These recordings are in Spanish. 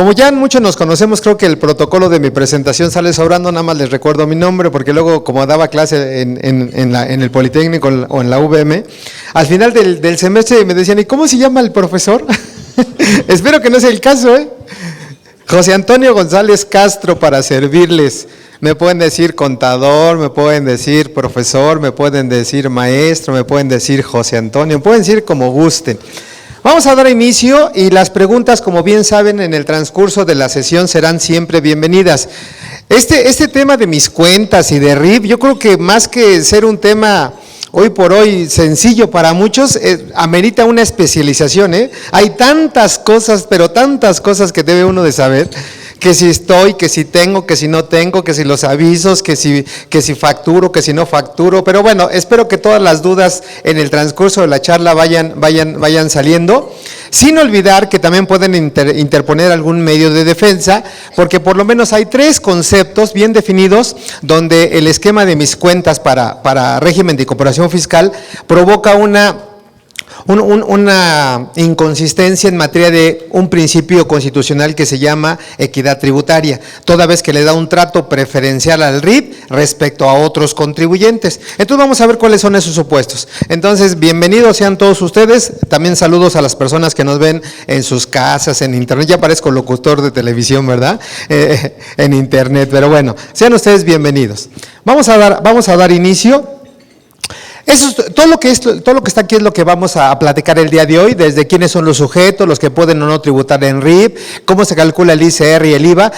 Como ya muchos nos conocemos, creo que el protocolo de mi presentación sale sobrando, nada más les recuerdo mi nombre, porque luego como daba clase en el Politécnico o en la UVM, al final del semestre me decían, ¿y cómo se llama el profesor? Espero que no sea el caso, ¿eh? José Antonio González Castro, para servirles. Me pueden decir contador, me pueden decir profesor, me pueden decir maestro, me pueden decir José Antonio, me pueden decir como gusten. Vamos a dar inicio y las preguntas, como bien saben, en el transcurso de la sesión serán siempre bienvenidas. Este tema de mis cuentas y de RIF, yo creo que más que ser un tema hoy por hoy sencillo para muchos, amerita una especialización, ¿eh? Hay tantas cosas, pero tantas cosas que debe uno de saber, que si estoy, que si tengo, que si no tengo, que si los avisos, que si facturo, que si no facturo, pero bueno, espero que todas las dudas en el transcurso de la charla vayan saliendo, sin olvidar que también pueden interponer algún medio de defensa, porque por lo menos hay 3 conceptos bien definidos, donde el esquema de mis cuentas para régimen de incorporación fiscal provoca una inconsistencia en materia de un principio constitucional que se llama equidad tributaria, toda vez que le da un trato preferencial al RIF respecto a otros contribuyentes. Entonces vamos a ver cuáles son esos supuestos. Entonces, bienvenidos sean todos ustedes, también saludos a las personas que nos ven en sus casas, en internet, ya parezco locutor de televisión, ¿verdad? En internet, pero bueno, sean ustedes bienvenidos. Vamos a dar inicio. Eso es, todo lo que está aquí es lo que vamos a platicar el día de hoy, desde quiénes son los sujetos, los que pueden o no tributar en RIF, cómo se calcula el ICR y el IVA.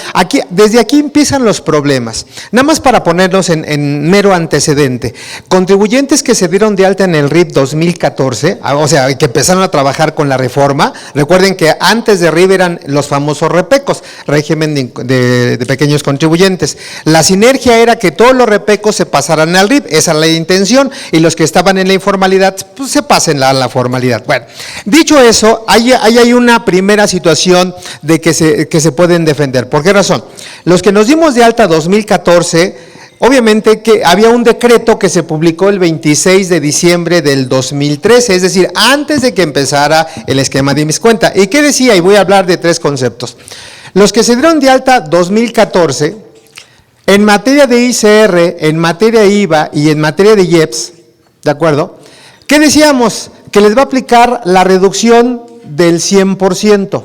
Desde aquí empiezan los problemas. Nada más para ponernos en mero antecedente. Contribuyentes que se dieron de alta en el RIF 2014, o sea, que empezaron a trabajar con la reforma, recuerden que antes de RIF eran los famosos repecos, régimen de pequeños contribuyentes. La sinergia era que todos los repecos se pasaran al RIF, esa es la intención, y los que estaban en la informalidad, pues se pasen a la formalidad. Bueno, dicho eso, ahí hay una primera situación de que se pueden defender. ¿Por qué razón? Los que nos dimos de alta 2014, obviamente que había un decreto que se publicó el 26 de diciembre del 2013, es decir, antes de que empezara el esquema de mis cuentas. ¿Y qué decía? Y voy a hablar de 3 conceptos. Los que se dieron de alta 2014, en materia de ICR, en materia de IVA y en materia de IEPS, ¿de acuerdo? ¿Qué decíamos? Que les va a aplicar la reducción del 100%.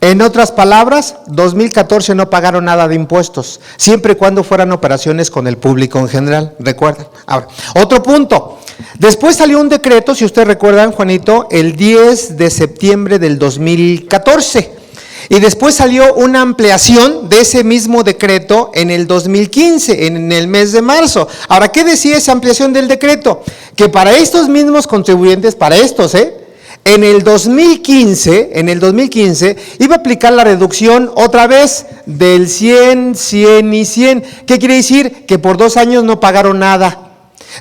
En otras palabras, 2014 no pagaron nada de impuestos, siempre y cuando fueran operaciones con el público en general, ¿recuerdan? Ahora, otro punto. Después salió un decreto, si ustedes recuerdan, Juanito, el 10 de septiembre del 2014. Y después salió una ampliación de ese mismo decreto en el 2015, en el mes de marzo. Ahora, ¿qué decía esa ampliación del decreto? Que para estos mismos contribuyentes, para estos, en el 2015 iba a aplicar la reducción otra vez del 100, 100 y 100. ¿Qué quiere decir? Que por 2 años no pagaron nada.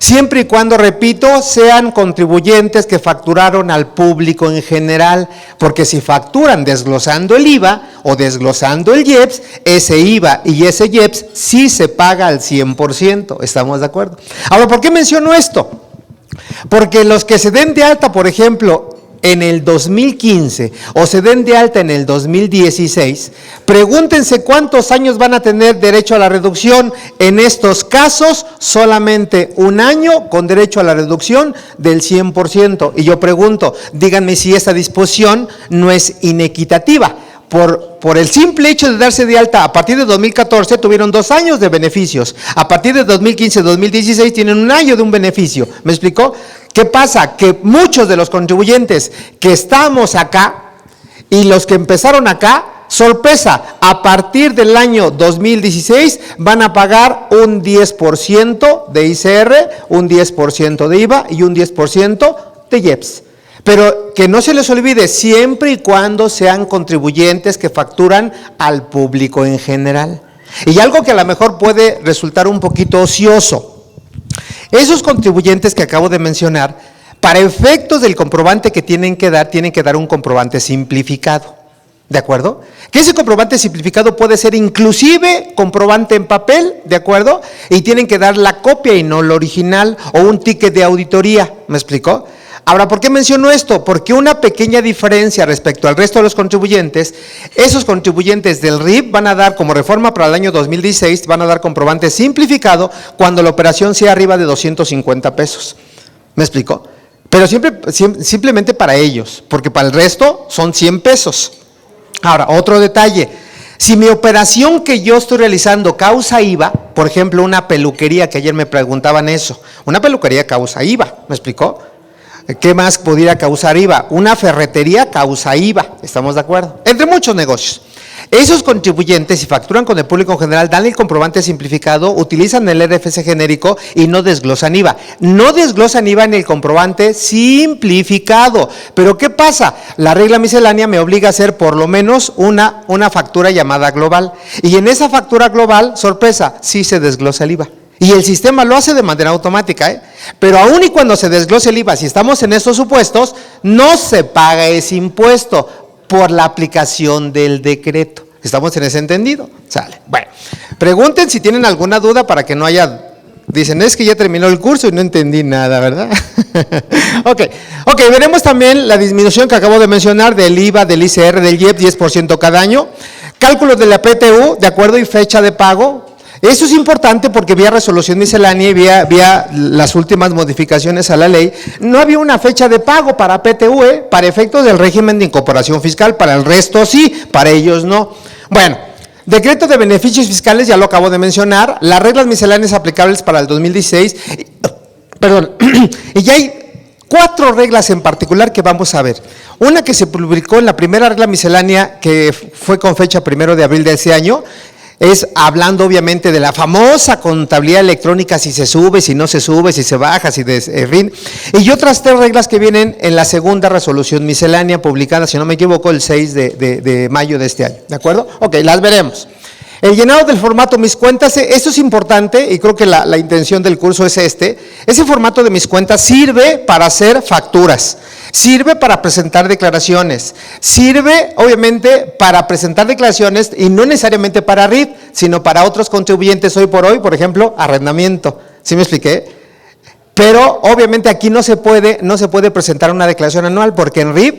Siempre y cuando, repito, sean contribuyentes que facturaron al público en general, porque si facturan desglosando el IVA o desglosando el IEPS, ese IVA y ese IEPS sí se paga al 100%, ¿estamos de acuerdo? Ahora, ¿por qué menciono esto? Porque los que se den de alta, por ejemplo, en el 2015 o se den de alta en el 2016, pregúntense cuántos años van a tener derecho a la reducción. En estos casos, solamente 1 año con derecho a la reducción del 100%. Y yo pregunto, díganme si esta disposición no es inequitativa. Por el simple hecho de darse de alta a partir de 2014 tuvieron 2 años de beneficios, a partir de 2015-2016 tienen 1 año de un beneficio. ¿Me explicó? ¿Qué pasa? Que muchos de los contribuyentes que estamos acá y los que empezaron acá, sorpresa, a partir del año 2016 van a pagar un 10% de ICR, un 10% de IVA y un 10% de IEPS. Pero que no se les olvide, siempre y cuando sean contribuyentes que facturan al público en general. Y algo que a lo mejor puede resultar un poquito ocioso. Esos contribuyentes que acabo de mencionar, para efectos del comprobante que tienen que dar un comprobante simplificado. ¿De acuerdo? Que ese comprobante simplificado puede ser inclusive comprobante en papel, ¿de acuerdo? Y tienen que dar la copia y no la original, o un ticket de auditoría, ¿me explicó? Ahora, ¿por qué menciono esto? Porque una pequeña diferencia respecto al resto de los contribuyentes, esos contribuyentes del RIF van a dar como reforma para el año 2016, van a dar comprobante simplificado cuando la operación sea arriba de 250 pesos. ¿Me explico? Pero simplemente para ellos, porque para el resto son 100 pesos. Ahora, otro detalle. Si mi operación que yo estoy realizando causa IVA, por ejemplo, una peluquería, que ayer me preguntaban eso, una peluquería causa IVA, ¿me explicó? ¿Qué más pudiera causar IVA? Una ferretería causa IVA, ¿estamos de acuerdo? Entre muchos negocios. Esos contribuyentes, si facturan con el público en general, dan el comprobante simplificado, utilizan el RFC genérico y no desglosan IVA. No desglosan IVA en el comprobante simplificado. Pero ¿qué pasa? La regla miscelánea me obliga a hacer por lo menos una factura llamada global. Y en esa factura global, sorpresa, sí se desglosa el IVA. Y el sistema lo hace de manera automática, ¿eh? Pero aún y cuando se desglose el IVA, si estamos en estos supuestos, no se paga ese impuesto por la aplicación del decreto. ¿Estamos en ese entendido? Sale. Bueno, pregunten si tienen alguna duda para que no haya, dicen, es que ya terminó el curso y no entendí nada, ¿verdad? Ok, veremos también la disminución que acabo de mencionar del IVA, del ICR, del IEP, 10% cada año. Cálculos de la PTU, de acuerdo y fecha de pago. Eso es importante porque vía resolución miscelánea y vía las últimas modificaciones a la ley, no había una fecha de pago para PTU, para efectos del régimen de incorporación fiscal, para el resto sí, para ellos no. Bueno, decreto de beneficios fiscales, ya lo acabo de mencionar, las reglas misceláneas aplicables para el 2016, y ya hay 4 reglas en particular que vamos a ver. Una que se publicó en la primera regla miscelánea, que fue con fecha 1 de abril de ese año, es hablando obviamente de la famosa contabilidad electrónica, si se sube, si no se sube, si se baja, en fin, y otras 3 reglas que vienen en la segunda resolución miscelánea publicada, si no me equivoco, el 6 de mayo de este año, ¿de acuerdo? Ok, las veremos. El llenado del formato Mis Cuentas, esto es importante y creo que la intención del curso es ese formato de Mis Cuentas sirve para hacer facturas, sirve para presentar declaraciones, sirve obviamente para presentar declaraciones y no necesariamente para RIF, sino para otros contribuyentes hoy, por ejemplo, arrendamiento, ¿sí me expliqué? Pero obviamente aquí no se puede presentar una declaración anual porque en RIF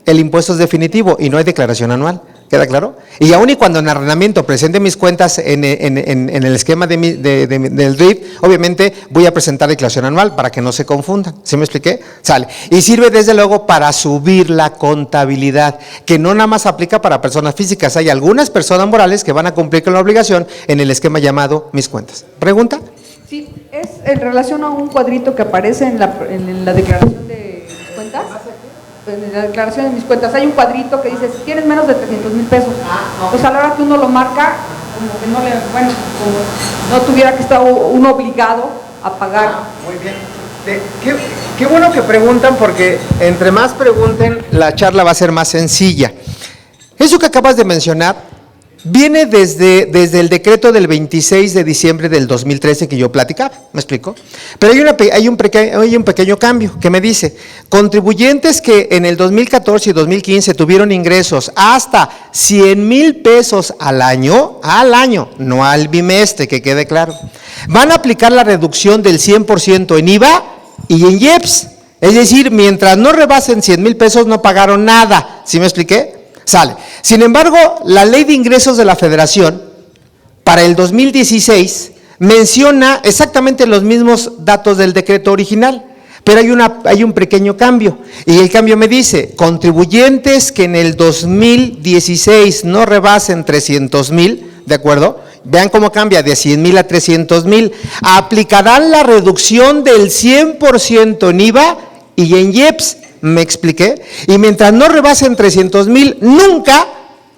el impuesto es definitivo y no hay declaración anual. ¿Queda claro? Y aún y cuando en arrendamiento presente mis cuentas en el esquema del RIF, obviamente voy a presentar declaración anual para que no se confundan. ¿Sí me expliqué? Sale. Y sirve desde luego para subir la contabilidad, que no nada más aplica para personas físicas. Hay algunas personas morales que van a cumplir con la obligación en el esquema llamado Mis Cuentas. ¿Pregunta? Sí, es en relación a un cuadrito que aparece en la declaración de mis cuentas. En la declaración de mis cuentas hay un cuadrito que dice, si tienes menos de 300,000 pesos, pues a la hora que uno lo marca, como que no como no tuviera que estar uno obligado a pagar. Muy bien. Qué bueno que preguntan, porque entre más pregunten, la charla va a ser más sencilla. Eso que acabas de mencionar viene desde el decreto del 26 de diciembre del 2013 que yo platicaba, ¿me explico? Pero hay un pequeño cambio que me dice, contribuyentes que en el 2014 y 2015 tuvieron ingresos hasta 100,000 pesos al año, no al bimestre, que quede claro, van a aplicar la reducción del 100% en IVA y en IEPS, es decir, mientras no rebasen 100,000 pesos no pagaron nada, ¿sí me expliqué? Sale. Sin embargo, la Ley de Ingresos de la Federación para el 2016 menciona exactamente los mismos datos del decreto original, pero hay un pequeño cambio, y el cambio me dice, contribuyentes que en el 2016 no rebasen 300,000, ¿de acuerdo? Vean cómo cambia de 100,000 a 300,000, aplicarán la reducción del 100% en IVA y en IEPS. ¿Me expliqué? Y mientras no rebasen 300,000, nunca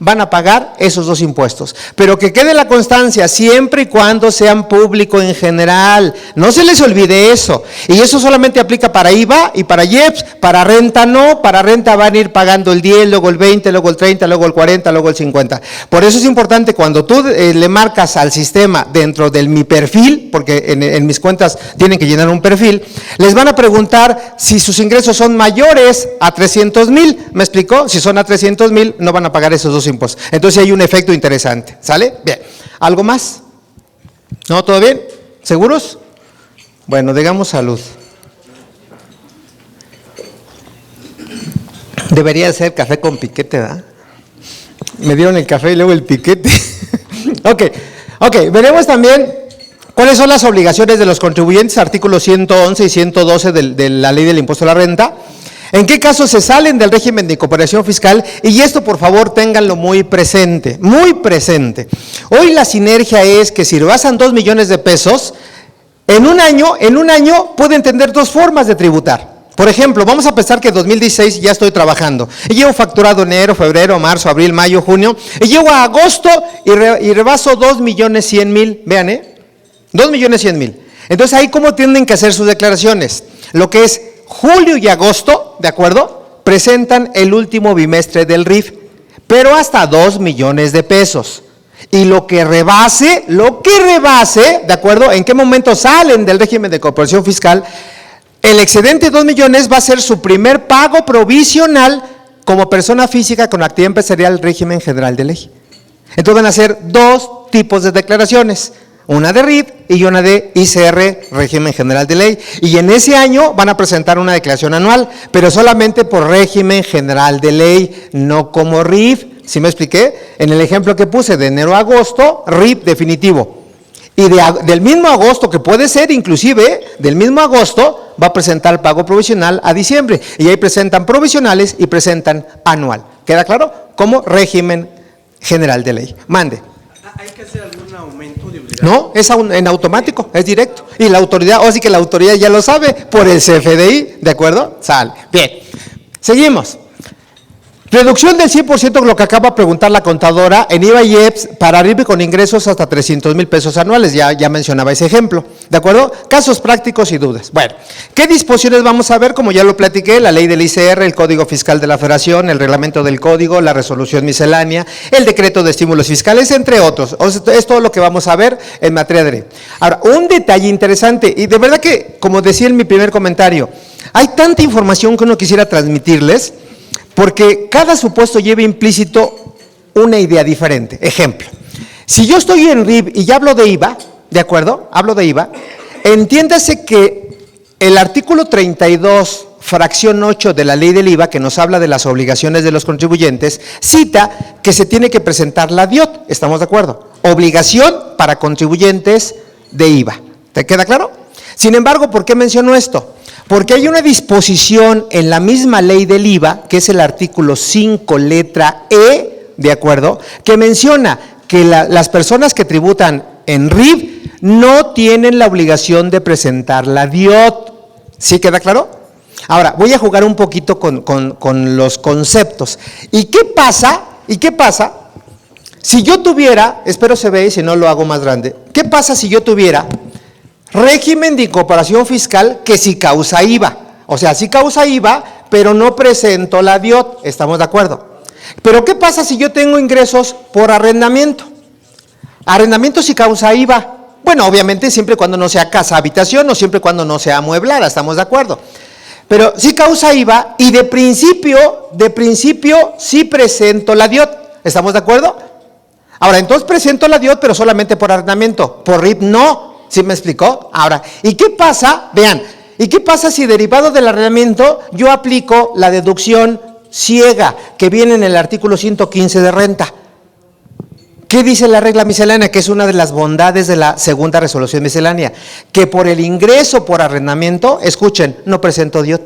van a pagar esos 2 impuestos. Pero que quede la constancia, siempre y cuando sean público en general. No se les olvide eso. Y eso solamente aplica para IVA y para IEPS, para renta no. Para renta van a ir pagando el 10, luego el 20, luego el 30, luego el 40, luego el 50. Por eso es importante cuando tú le marcas al sistema dentro del mi perfil, porque en mis cuentas tienen que llenar un perfil, les van a preguntar si sus ingresos son mayores a 300,000. ¿Me explicó? Si son a 300,000, no van a pagar esos 2 impuestos. Entonces hay un efecto interesante, ¿sale? Bien, ¿algo más? ¿No? ¿Todo bien? ¿Seguros? Bueno, digamos salud. Debería ser café con piquete, ¿verdad? Me dieron el café y luego el piquete. Ok, veremos también cuáles son las obligaciones de los contribuyentes, artículos 111 y 112 de la Ley del Impuesto a la Renta. ¿En qué casos se salen del régimen de incorporación fiscal? Y esto, por favor, ténganlo muy presente, muy presente. Hoy la sinergia es que si rebasan 2 millones de pesos, en un año pueden tener dos formas de tributar. Por ejemplo, vamos a pensar que en 2016 ya estoy trabajando y llevo facturado enero, febrero, marzo, abril, mayo, junio, y llego a agosto y rebaso 2.100.000, vean, 2.100.000. Entonces, ahí cómo tienen que hacer sus declaraciones. Lo que es julio y agosto, ¿de acuerdo? Presentan el último bimestre del RIF, pero hasta 2 millones de pesos. Y lo que rebase, ¿de acuerdo? ¿En qué momento salen del régimen de incorporación fiscal? El excedente de 2 millones va a ser su primer pago provisional como persona física con actividad empresarial régimen general de ley. Entonces van a ser dos tipos de declaraciones, una de RIF y una de ICR, régimen general de ley. Y en ese año van a presentar una declaración anual, pero solamente por régimen general de ley, no como RIF. ¿Sí me expliqué? En el ejemplo que puse de enero a agosto, RIF definitivo. Y del mismo agosto, que puede ser inclusive, del mismo agosto, va a presentar el pago provisional a diciembre. Y ahí presentan provisionales y presentan anual. ¿Queda claro? Como régimen general de ley. Mande. ¿Hay que hacer algún aumento de obligación? No, es en automático, es directo. Y la autoridad, o sí que la autoridad ya lo sabe, por el CFDI, ¿de acuerdo? Sale. Bien, seguimos. Reducción del 100%, lo que acaba de preguntar la contadora, en IVA y EPS para RIF con ingresos hasta 300,000 pesos anuales, ya mencionaba ese ejemplo, ¿de acuerdo? Casos prácticos y dudas. Bueno, ¿qué disposiciones vamos a ver? Como ya lo platiqué, la ley del ICR, el Código Fiscal de la Federación, el reglamento del Código, la resolución miscelánea, el decreto de estímulos fiscales, entre otros. O sea, es todo lo que vamos a ver en materia de RIF. Ahora, un detalle interesante, y de verdad que, como decía en mi primer comentario, hay tanta información que uno quisiera transmitirles, porque cada supuesto lleva implícito una idea diferente. Ejemplo, si yo estoy en RIF y ya hablo de IVA, ¿de acuerdo? Hablo de IVA, entiéndase que el artículo 32, fracción 8 de la ley del IVA, que nos habla de las obligaciones de los contribuyentes, cita que se tiene que presentar la DIOT, ¿estamos de acuerdo? Obligación para contribuyentes de IVA. ¿Te queda claro? Sin embargo, ¿por qué menciono esto? Porque hay una disposición en la misma ley del IVA, que es el artículo 5, letra E, ¿de acuerdo?, que menciona que las personas que tributan en RIF no tienen la obligación de presentar la DIOT. ¿Sí queda claro? Ahora, voy a jugar un poquito con los conceptos. ¿Y qué pasa si yo tuviera, espero se vea y si no lo hago más grande, qué pasa si yo tuviera régimen de incorporación fiscal que sí causa IVA? O sea, sí causa IVA, pero no presento la DIOT, ¿estamos de acuerdo? Pero ¿qué pasa si yo tengo ingresos por arrendamiento? Arrendamiento sí causa IVA. Bueno, obviamente siempre y cuando no sea casa habitación o siempre y cuando no sea amueblada, ¿estamos de acuerdo? Pero sí causa IVA y de principio sí presento la DIOT, ¿estamos de acuerdo? Ahora, entonces presento la DIOT, pero solamente por arrendamiento, por RIF no. ¿Sí me explicó? Ahora, ¿y qué pasa? Vean, ¿y qué pasa si derivado del arrendamiento yo aplico la deducción ciega que viene en el artículo 115 de renta? ¿Qué dice la regla miscelánea? Que es una de las bondades de la segunda resolución miscelánea, que por el ingreso por arrendamiento, escuchen, no presento DIOT.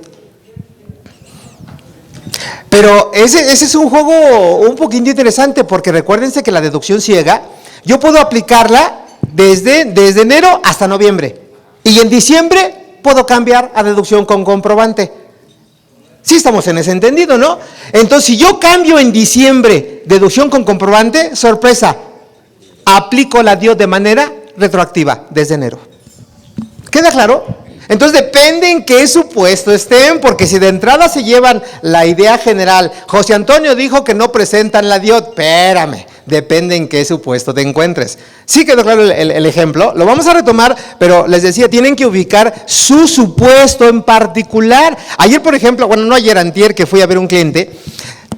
Pero ese es un juego un poquito interesante, porque recuérdense que la deducción ciega, yo puedo aplicarla desde enero hasta noviembre. Y en diciembre puedo cambiar a deducción con comprobante. Sí estamos en ese entendido, ¿no? Entonces, si yo cambio en diciembre deducción con comprobante, sorpresa, aplico la DIOT de manera retroactiva desde enero. ¿Queda claro? Entonces depende en qué supuesto estén, porque si de entrada se llevan la idea general, José Antonio dijo que no presentan la DIOT, espérame, depende en qué supuesto te encuentres. Sí quedó claro el ejemplo, lo vamos a retomar, pero les decía, tienen que ubicar su supuesto en particular. Ayer, por ejemplo, bueno, no ayer, antier, que fui a ver un cliente,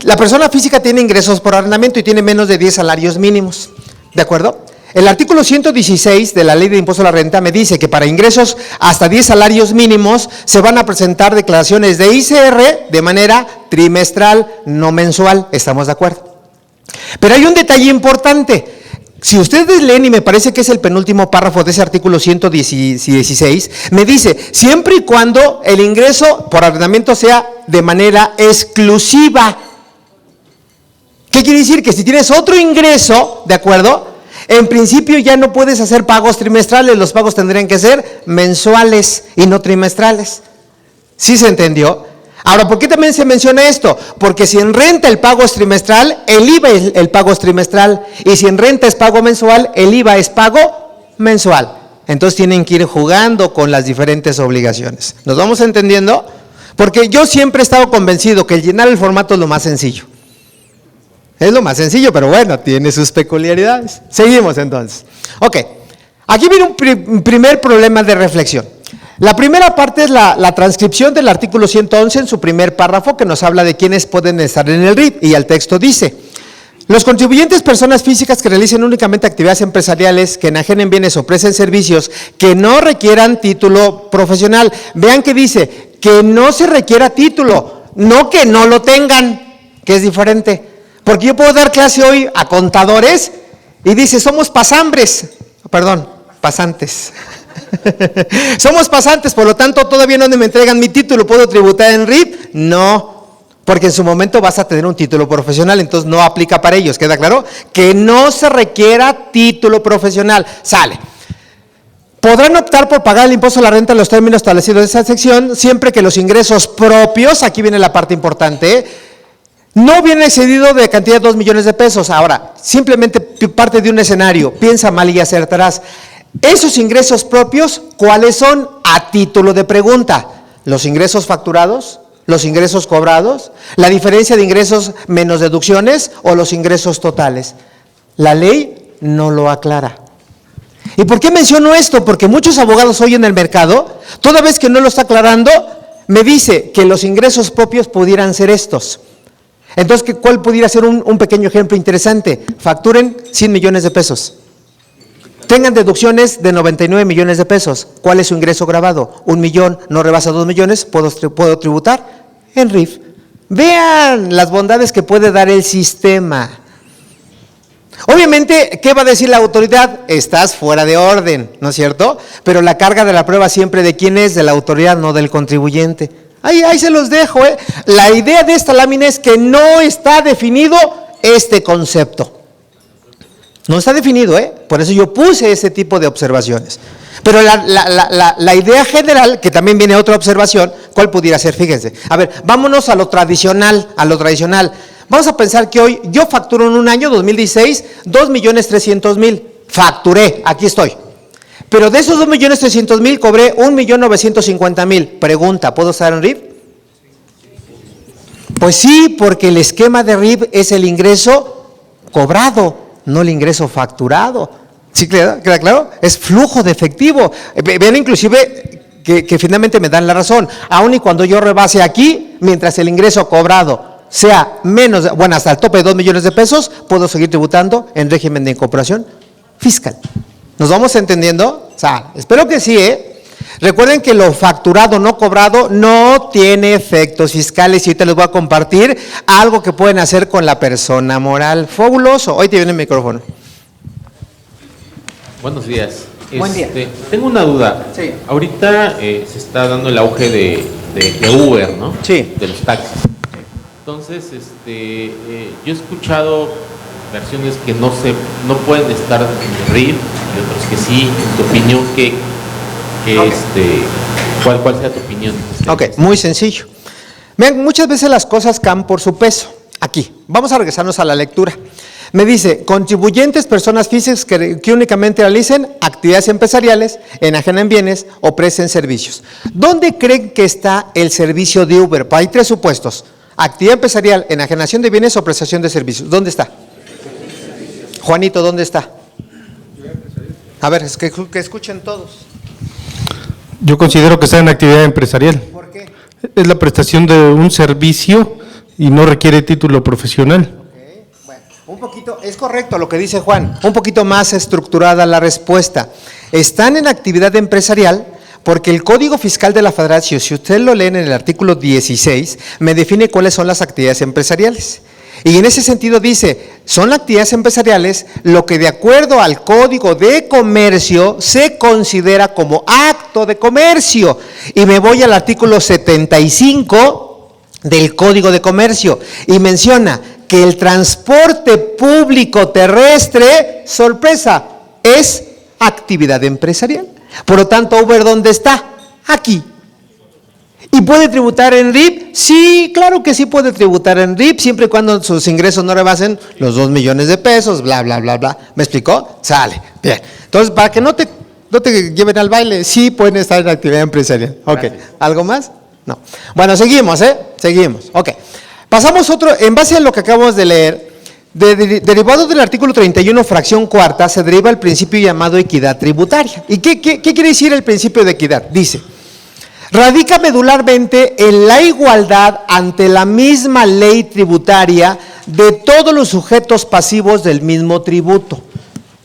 la persona física tiene ingresos por arrendamiento y tiene menos de 10 salarios mínimos, ¿de acuerdo? El artículo 116 de la Ley de Impuesto a la Renta me dice que para ingresos hasta 10 salarios mínimos se van a presentar declaraciones de ICR de manera trimestral, no mensual. ¿Estamos de acuerdo? Pero hay un detalle importante. Si ustedes leen, y me parece que es el penúltimo párrafo de ese artículo 116, me dice, siempre y cuando el ingreso por arrendamiento sea de manera exclusiva. ¿Qué quiere decir? Que si tienes otro ingreso, ¿de acuerdo?, en principio ya no puedes hacer pagos trimestrales, los pagos tendrían que ser mensuales y no trimestrales. ¿Sí se entendió? Ahora, ¿por qué también se menciona esto? Porque si en renta el pago es trimestral, el IVA el pago es trimestral, y si en renta es pago mensual, el IVA es pago mensual. Entonces tienen que ir jugando con las diferentes obligaciones. ¿Nos vamos entendiendo? Porque yo siempre he estado convencido que el llenar el formato es lo más sencillo. Es lo más sencillo, pero bueno, tiene sus peculiaridades. Seguimos entonces. Ok, aquí viene un primer problema de reflexión. La primera parte es la transcripción del artículo 111 en su primer párrafo, que nos habla de quiénes pueden estar en el RIF, y el texto dice: los contribuyentes, personas físicas que realicen únicamente actividades empresariales, que enajenen bienes o presten servicios que no requieran título profesional. Vean que dice que no se requiera título, no que no lo tengan, que es diferente. Porque yo puedo dar clase hoy a contadores y dice, somos pasantes. Somos pasantes, por lo tanto todavía no me entregan mi título, ¿puedo tributar en RIF? No, porque en su momento vas a tener un título profesional, entonces no aplica para ellos, ¿queda claro? Que no se requiera título profesional, sale. Podrán optar por pagar el impuesto a la renta en los términos establecidos en esa sección, siempre que los ingresos propios, aquí viene la parte importante, no viene excedido de cantidad de 2 millones de pesos. Ahora, simplemente parte de un escenario, piensa mal y acertarás. Esos ingresos propios, ¿cuáles son? A título de pregunta, los ingresos facturados, los ingresos cobrados, la diferencia de ingresos menos deducciones o los ingresos totales. La ley no lo aclara. ¿Y por qué menciono esto? Porque muchos abogados hoy en el mercado, toda vez que no lo está aclarando, me dice que los ingresos propios pudieran ser estos. Entonces, ¿cuál pudiera ser un pequeño ejemplo interesante? Facturen 100 millones de pesos. Tengan deducciones de 99 millones de pesos. ¿Cuál es su ingreso grabado? 1 millón, no rebasa 2 millones, ¿puedo tributar? En RIF. Vean las bondades que puede dar el sistema. Obviamente, ¿qué va a decir la autoridad? Estás fuera de orden, ¿no es cierto? Pero la carga de la prueba siempre de quién es, de la autoridad, no del contribuyente. Ahí se los dejo, ¿eh? La idea de esta lámina es que no está definido este concepto. No está definido, ¿eh? Por eso yo puse ese tipo de observaciones. Pero la idea general, que también viene otra observación, ¿cuál pudiera ser? Fíjense. A ver, vámonos a lo tradicional, Vamos a pensar que hoy yo facturo en un año, 2016, 2.300.000. Facturé, aquí estoy. Pero de esos 2.300.000 cobré 1.950.000. Pregunta, ¿puedo estar en RIF? Pues sí, porque el esquema de RIF es el ingreso cobrado, no el ingreso facturado. ¿Sí queda claro? Es flujo de efectivo. Vean inclusive que finalmente me dan la razón. Aun y cuando yo rebase aquí, mientras el ingreso cobrado sea menos, hasta el tope de 2 millones de pesos, puedo seguir tributando en régimen de incorporación fiscal. ¿Nos vamos entendiendo? O sea, espero que sí, ¿eh? Recuerden que lo facturado no cobrado no tiene efectos fiscales, y ahorita les voy a compartir algo que pueden hacer con la persona moral. Fabuloso. Hoy te viene el micrófono. Buenos días. Buen día. Tengo una duda. Sí. Ahorita se está dando el auge de Uber, ¿no? Sí. De los taxis. Entonces, yo he escuchado versiones que no pueden estar en RIF y otros que sí. En tu opinión, ¿cuál sea tu opinión? Ok, muy sencillo. Vean, muchas veces las cosas caen por su peso. Aquí, vamos a regresarnos a la lectura. Me dice, contribuyentes, personas físicas que únicamente realicen actividades empresariales, enajenen bienes o presten servicios. ¿Dónde creen que está el servicio de Uber? Hay 3 supuestos: actividad empresarial, enajenación de bienes o prestación de servicios. ¿Dónde está? Juanito, ¿dónde está? A ver, es que escuchen todos. Yo considero que está en actividad empresarial. ¿Por qué? Es la prestación de un servicio y no requiere título profesional. Okay. Bueno, Un poquito, es correcto lo que dice Juan, un poquito más estructurada la respuesta. Están en actividad empresarial porque el Código Fiscal de la Federación, si usted lo lee en el artículo 16, me define cuáles son las actividades empresariales. Y en ese sentido dice, son actividades empresariales lo que de acuerdo al Código de Comercio se considera como acto de comercio. Y me voy al artículo 75 del Código de Comercio y menciona que el transporte público terrestre, sorpresa, es actividad empresarial. Por lo tanto, Uber, ¿dónde está? Aquí. ¿Y puede tributar en RIF? Sí, claro que sí puede tributar en RIF, siempre y cuando sus ingresos no rebasen los 2 millones de pesos, bla, bla, bla, bla. ¿Me explicó? Sale, bien. Entonces, para que no te lleven al baile, sí pueden estar en actividad empresarial. Ok, Gracias. ¿Algo más? No. Bueno, seguimos, seguimos. Ok. Pasamos otro, en base a lo que acabamos de leer, derivado del artículo 31, fracción cuarta, se deriva el principio llamado equidad tributaria. ¿Y qué quiere decir el principio de equidad? Dice, radica medularmente en la igualdad ante la misma ley tributaria de todos los sujetos pasivos del mismo tributo.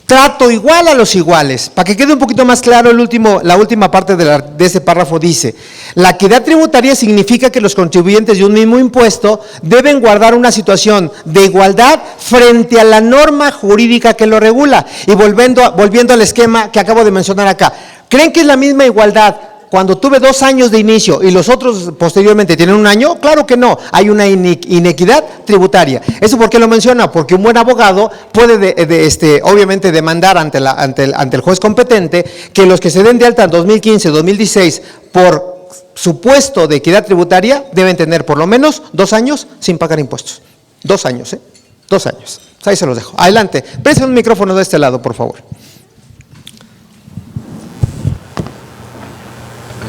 Trato igual a los iguales. Para que quede un poquito más claro, la última parte de ese párrafo dice, la equidad tributaria significa que los contribuyentes de un mismo impuesto deben guardar una situación de igualdad frente a la norma jurídica que lo regula. Y volviendo al esquema que acabo de mencionar acá, ¿creen que es la misma igualdad cuando tuve 2 años de inicio y los otros posteriormente tienen 1 año? Claro que no, hay una inequidad tributaria. ¿Eso por qué lo menciona? Porque un buen abogado puede obviamente demandar ante el juez competente que los que se den de alta en 2015, 2016 por supuesto de equidad tributaria deben tener por lo menos 2 años sin pagar impuestos. 2 años, 2 años. Ahí se los dejo. Adelante, presten un micrófono de este lado, por favor.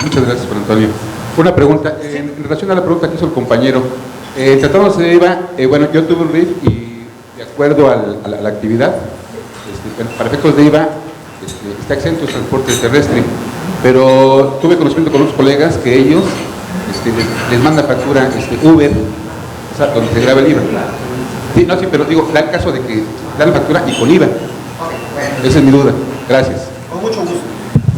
Muchas gracias, Juan Antonio. Una pregunta, en relación a la pregunta que hizo el compañero, tratándose de IVA, bueno, yo tuve un RIF y de acuerdo a la actividad, para efectos de IVA, está exento el transporte terrestre, pero tuve conocimiento con otros colegas que ellos les manda factura Uber, o sea, donde se graba el IVA. Sí, no, sí, pero digo, da el caso de que da la factura y con IVA. Esa es mi duda. Gracias. Con mucho gusto.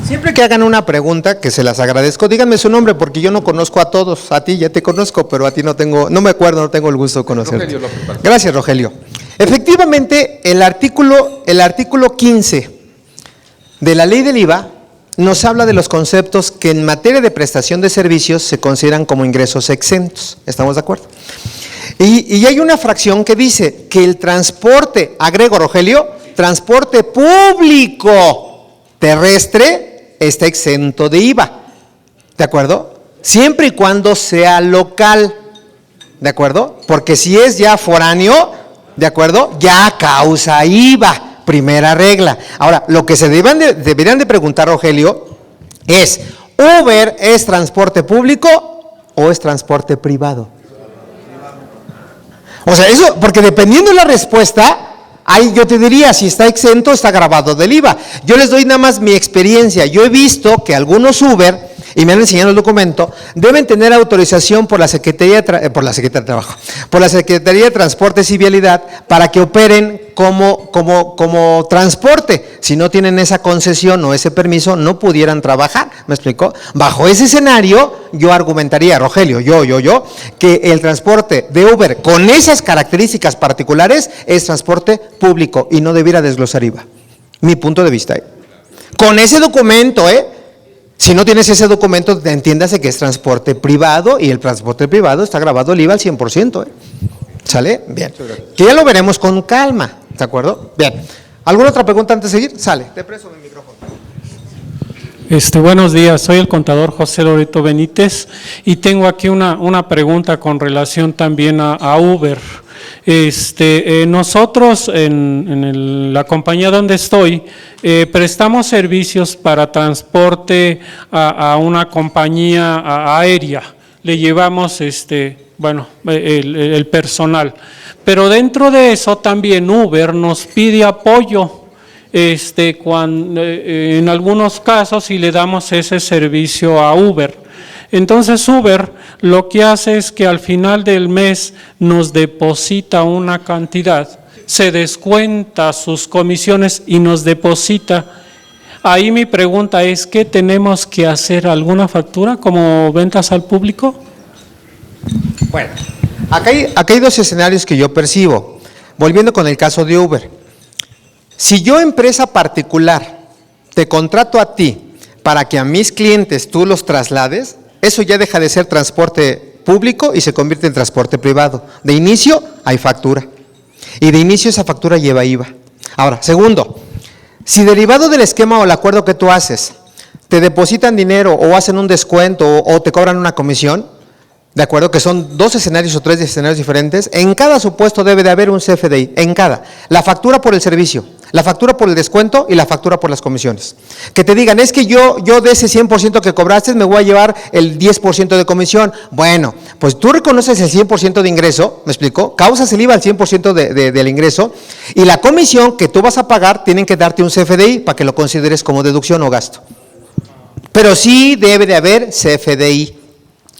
Siempre que hagan una pregunta, que se las agradezco, díganme su nombre, porque yo no conozco a todos. A ti ya te conozco, pero a ti no me acuerdo, no tengo el gusto de conocerte. Rogelio López. Gracias, Rogelio. Efectivamente, el artículo 15 de la ley del IVA nos habla de los conceptos que en materia de prestación de servicios se consideran como ingresos exentos. ¿Estamos de acuerdo? Y hay una fracción que dice que el transporte, agrego, Rogelio, transporte público terrestre está exento de IVA, ¿de acuerdo? Siempre y cuando sea local, ¿de acuerdo? Porque si es ya foráneo, ¿de acuerdo? Ya causa IVA, primera regla. Ahora, lo que se deberían de preguntar, Rogelio, es, ¿Uber es transporte público o es transporte privado? O sea, eso, porque dependiendo de la respuesta, ahí yo te diría, si está exento, está grabado del IVA. Yo les doy nada más mi experiencia. Yo he visto que algunos Uber, y me han enseñado el documento, deben tener autorización por la Secretaría de Trabajo, por la Secretaría de Transportes y Vialidad, para que operen como transporte. Si no tienen esa concesión o ese permiso, no pudieran trabajar. ¿Me explicó? Bajo ese escenario, yo argumentaría, Rogelio, yo, que el transporte de Uber con esas características particulares es transporte público y no debiera desglosar IVA. Mi punto de vista. Con ese documento, si no tienes ese documento, entiéndase que es transporte privado y el transporte privado está grabado el IVA al 100%. ¿Sale? Bien. Que ya lo veremos con calma, ¿de acuerdo? Bien. ¿Alguna otra pregunta antes de seguir? Sale. Te presto mi micrófono. Buenos días, soy el contador José Loreto Benítez y tengo aquí una pregunta con relación también a Uber. Nosotros en la compañía donde estoy prestamos servicios para transporte a una compañía aérea. Le llevamos el personal, pero dentro de eso también Uber nos pide apoyo. En algunos casos y le damos ese servicio a Uber. Entonces Uber lo que hace es que al final del mes nos deposita una cantidad se descuenta sus comisiones y nos deposita. Ahí mi pregunta es, ¿qué tenemos que hacer? ¿Alguna factura como ventas al público? Bueno, acá hay dos escenarios que yo percibo. Volviendo con el caso de Uber. Si yo, empresa particular, te contrato a ti para que a mis clientes tú los traslades, eso ya deja de ser transporte público y se convierte en transporte privado. De inicio hay factura y de inicio esa factura lleva IVA. Ahora, segundo, si derivado del esquema o el acuerdo que tú haces, te depositan dinero o hacen un descuento o te cobran una comisión, de acuerdo, que son 2 escenarios o 3 escenarios diferentes, en cada supuesto debe de haber un CFDI, en cada. La factura por el servicio, la factura por el descuento y la factura por las comisiones. Que te digan, es que yo de ese 100% que cobraste me voy a llevar el 10% de comisión. Bueno, pues tú reconoces el 100% de ingreso, ¿me explicó? Causas el IVA al 100% del ingreso y la comisión que tú vas a pagar tienen que darte un CFDI para que lo consideres como deducción o gasto. Pero sí debe de haber CFDI.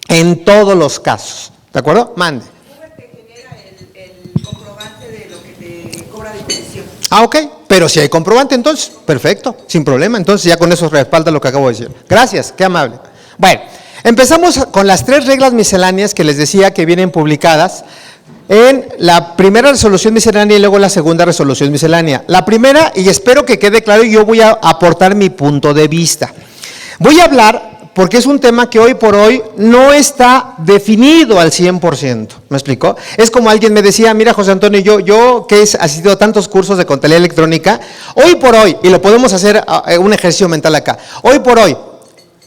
En todos los casos, ¿de acuerdo? Mande. Uber te genera el comprobante de lo que te cobra de comisión. Ah, ok, pero si hay comprobante entonces, perfecto, sin problema, entonces ya con eso respalda lo que acabo de decir. Gracias, qué amable. Bueno, empezamos con las 3 reglas misceláneas que les decía que vienen publicadas en la primera resolución miscelánea y luego la segunda resolución miscelánea. La primera, y espero que quede claro, y yo voy a aportar mi punto de vista. Voy a hablar porque es un tema que hoy por hoy no está definido al 100%, ¿me explicó? Es como alguien me decía, mira José Antonio, yo que he asistido a tantos cursos de contabilidad electrónica, hoy por hoy, y lo podemos hacer un ejercicio mental acá, hoy por hoy,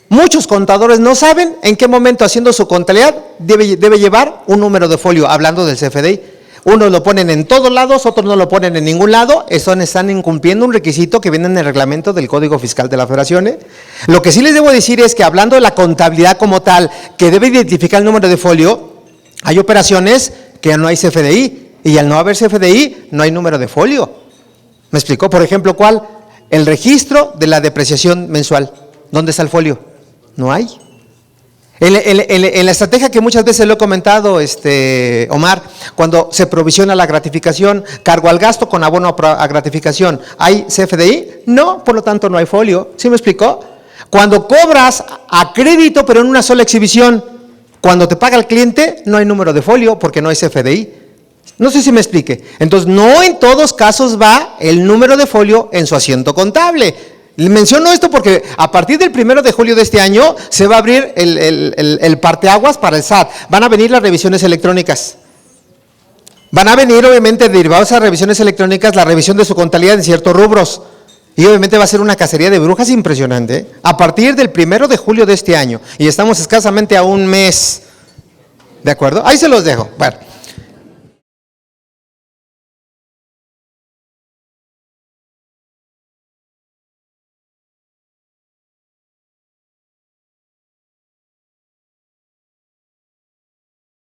muchos contadores no saben en qué momento haciendo su contabilidad debe llevar un número de folio, hablando del CFDI. Unos lo ponen en todos lados, otros no lo ponen en ningún lado, están incumpliendo un requisito que viene en el reglamento del Código Fiscal de la Federación. Lo que sí les debo decir es que hablando de la contabilidad como tal, que debe identificar el número de folio, hay operaciones que no hay CFDI, y al no haber CFDI, no hay número de folio. ¿Me explicó? Por ejemplo, ¿cuál? El registro de la depreciación mensual. ¿Dónde está el folio? No hay. En la estrategia que muchas veces lo he comentado, Omar, cuando se provisiona la gratificación, cargo al gasto con abono a gratificación, ¿hay CFDI? No, por lo tanto no hay folio. ¿Sí me explicó? Cuando cobras a crédito pero en una sola exhibición, cuando te paga el cliente, no hay número de folio porque no hay CFDI. No sé si me explique. Entonces, no en todos casos va el número de folio en su asiento contable. Menciono esto porque a partir del 1 de julio de este año se va a abrir el parteaguas para el SAT. Van a venir las revisiones electrónicas. Van a venir, obviamente, derivados a revisiones electrónicas, la revisión de su contabilidad en ciertos rubros. Y obviamente va a ser una cacería de brujas impresionante, ¿eh? A partir del 1 de julio de este año. Y estamos escasamente a un mes. ¿De acuerdo? Ahí se los dejo. Bueno,